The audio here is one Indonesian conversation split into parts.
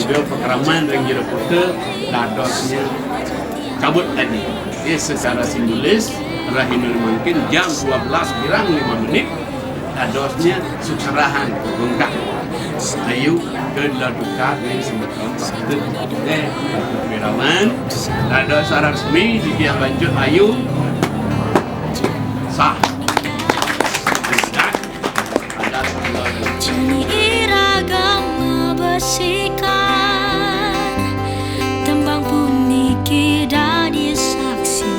Dia pekeraman ring jero putih dadosnya cabut tadi. Secara simbolis rahimul mungkin jam 12 kurang 5 menit dadosnya sukserahan bengkak. Ayu ke laduka dari semeton waktu pekeraman dados secara resmi dia lanjut ayu sah. Jani iragama besikan tembang puniki dadi saksi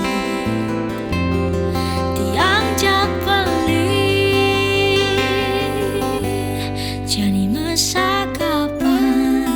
tiang jak beli jani masa kapan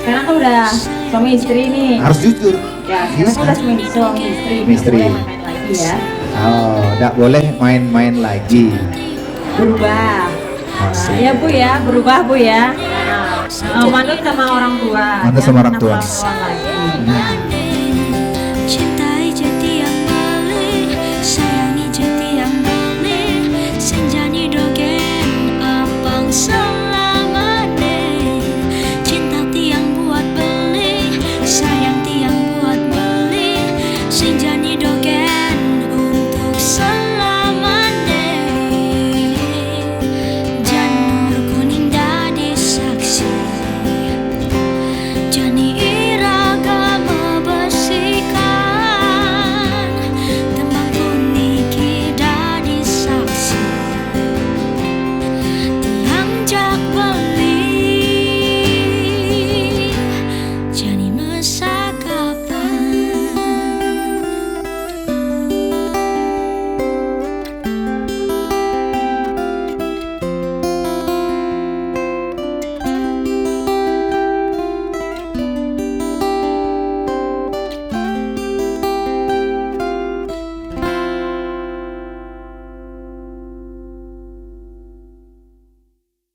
Sekarang kan udah suami istri nih. Harus jujur. Ya, sekarang kan udah suami istri. Istri. Boleh main lagi ya. Oh, tidak boleh main-main lagi. Berubah. Masih. Ya Bu ya, berubah Bu ya. Manut sama orang tua. Manut sama orang tua. Jangan sama perempuan lagi.